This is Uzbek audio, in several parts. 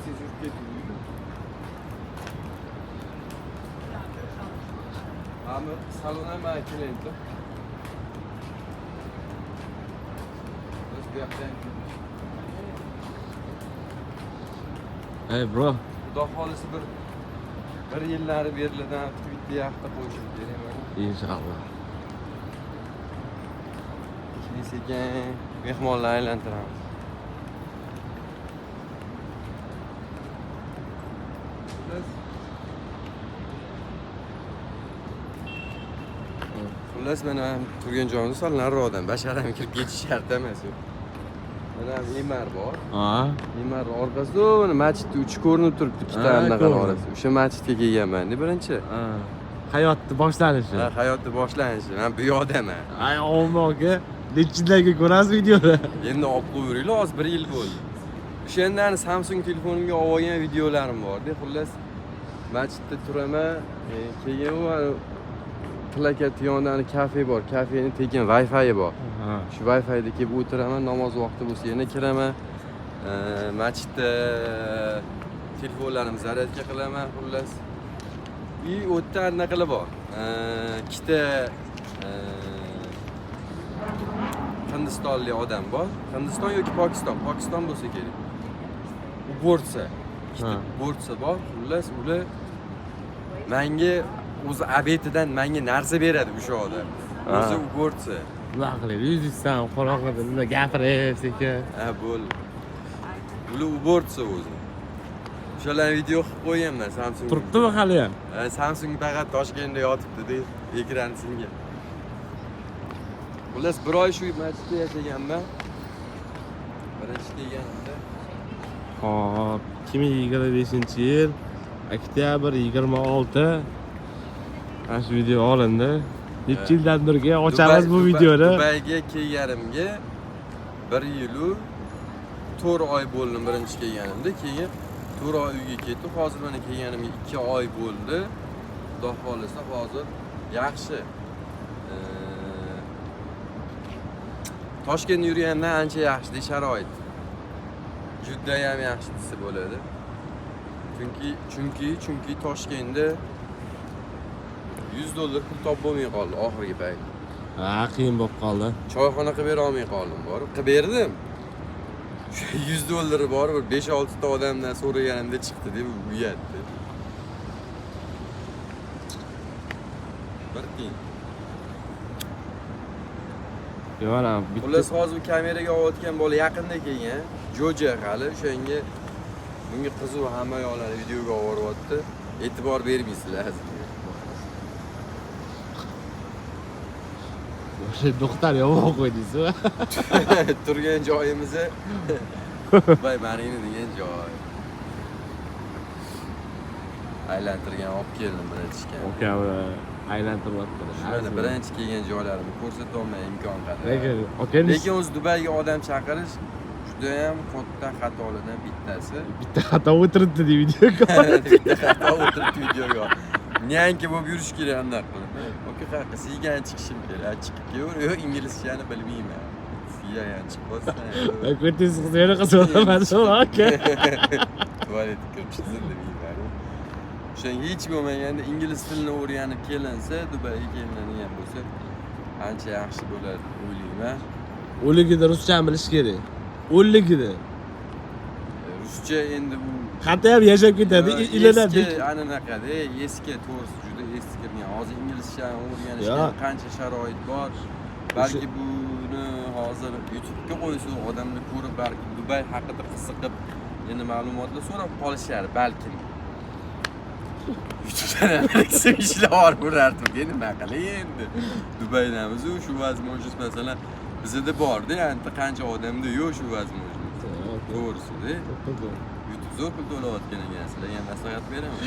tez yurib ketdi. Ama salona men kelayapti. Biz bu yoqdan. Hey bro. Xudo xolisi bir yillari beriladigan bitta yaxta qo'yishim kerak. İnşallah. Sekin mehmonlarni aylantiramiz. Xullas mana turgan joyimiz sal nariroqdan basharam kirib ketish shart emas. Mana Imar bor. Ha? Imar orqasida mana masjidni uchi ko'rinib turibdi, ikkita anaqa orasi. O'sha masjidga kelganman-da birinchi. Ha. Hayotni boshlanishi. Ha, hayotni boshlanishi. Men bu yoqdaman. Ay olmoqqa nechchilarga ko'rasiz videoni. Endi olib qo'yinglar, hozir 1 yil bo'ldi. O'shandan Samsung telefonimga olgan videolarim bor-da. Xullas masjidda turaman, keyin u plakat yonidan kafe bor. Kafening tekin Wi-Fi bor. Ha. Shu Wi-Fi'da kelib o'tiraman, namoz vaqti bo'lsa yana kiraman. Masjidda telefonlarimni zaryadka qilaman, xullas. I o'tda anaqalar bor. Ikkita Hindistonlik odam bor. Hindiston yoki Pokiston. Pokiston bo'lsa kerak. U borsa. Ikkita borsa bor. Xullas ular menga o'zi abetidan menga narsa beradi o'sha odam. O'zi u borsa. Nima qilaydi? Yuzingizdan qorong'ida nima gapirasiz ekan? Ha, bo'l. Ular u borsa o'zi. O'shalarni video qilib qo'yganman Samsung. Turibdimi hali ham? Samsung faqat Toshkentda yotibdi-da, ekran singan. Xullas 1 oy shu masjidda yashaganman. Birinchi kelganimda. Hop, 2025-yil oktyabr 26 ana shu video olindi. Necha yildan beri ochamiz bu videoni. Dubayga kelganimga 1 yilu 4 oy bo'ldi birinchi kelganimda. Keyin 4 oy uyga ketdim. Hozir mana kelganimga 2 oy bo'ldi. Xudo xolisa hozir yaxshi. Toshkentda yurgandan ancha yaxshi sharoit. Juda ham yaxshi desa bo'ladi. Chunki Toshkentda $100 pul topolmay qoldi oxirgi payt. Ha, qiyin bo'lib qoldi. Choyxona qilib bera olmay qoldim, borib qilib berdim. Shu $100 bor, bir 5-6 ta odamdan so'raganimda chiqdi deb uyatdi. Bir tiyin. Yo'q, bitta. Xullas hozir bu kameraga olayotgan bola yaqinda kelgan. Joja hali o'shanga bunga qizuv hamma yoqlar videoga olyapti. E'tibor bermaysizlar. O'sha doktor yomon qo'ydingizmi? Turgan joyimizni Bay Marina degan joy. Aylantirgan olib keldim birinchi. Okami aylantiryapti. Shuni birinchi kelgan joylarimni ko'rsata olmay imkon qadar. Lekin o'zi Dubayga odam chaqirish juda ham katta xatolardan bittasi. Bitta xato o'tiribdi deb videoga olib. Bitta xato o'tiribdi videoga. Nyanki bo'lib yurish kerak anaqa qilib. Okey, qanaqa sigan chiqishim kerak. Chiqib kelaver, inglizchani bilmayman. Sigan chiqsa. Ko'tingiz qizlarni qilib aka. Tualetga kirib chiqsin deb yeyman. O'shanga hech bo'lmaganda ingliz tilini o'rganib kelinsa, Dubayga kelinadigan bo'lsa, ancha yaxshi bo'ladi o'ylayman. O'ligida ruschani bilish kerak. O'ligida. Ruscha endi bu Qanday ham yashab ketadi, ilinadi. Anaqada eski to'g'risi juda eskirgan. Hozir inglizchani o'rganishga qancha sharoit bor. Balki buni hozir YouTube'ga qo'ysa odamlar ko'rib, balki Dubay haqida qiziqib, yana ma'lumotlar so'rab qolishar, balki. YouTube'dan ishlar bor bo'lardi. Nima qilay endi? Dubaydamiz shu vazmojis masalan bizda bor-da, endi qancha odamda yo'q shu vazmojis. To'g'risi-da. YouTube zo'r pul to'layotgan ekan, sizlarga maslahat beraman.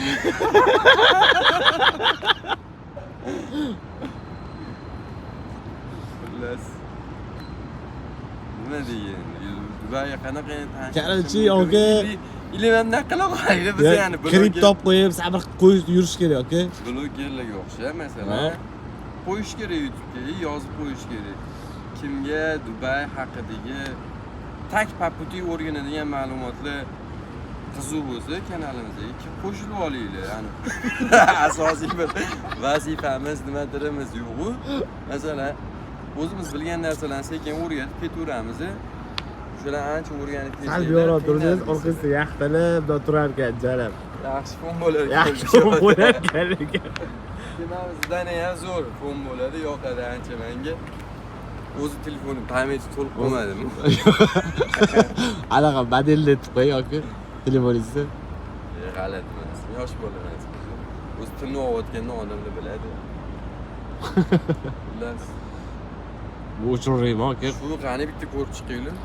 Xullas. Nima deyin? Dubayga qanaqa tanish? Qarachi, aka. Ilimdan qila qo'ydi biz yani kirib top qo'yib, sabr qilib qo'yib yurish kerak, aka. Blogerlarga o'xshab, masalan, qo'yish kerak YouTube'ga, yozib qo'yish kerak. Kimga Dubay haqidagi tak paputi o'rganadigan ma'lumotlar qiziq bo'lsa kanalimizga kelib qo'shilib olaylik. Ya'ni asosiy bir vazifamiz nimadirimiz yo'q-ku. Masalan, o'zimiz bilgan narsalarni sekin o'rgatib ketaveramiz. Shular ancha o'rganib ketsak. Sal yo'rab turdingiz, orqasiga yaxtalab turar ekan jalab. Yaxshi fon bo'lar ekan. Yaxshi fon bo'lar ekan. Demak, bizdan ham zo'r fon bo'ladi, yoqadi ancha menga. O'zi telefonim pamyati to'lib qolmadimi? Anaqa modelni aytib qo'y yoki telefoningizni. G'alati emas. Yosh bolalar. O'zi tilni o'tgandan odamlar biladi. Xullas. Bu uchun aka. Shu qani bitta ko'rib chiqaylik.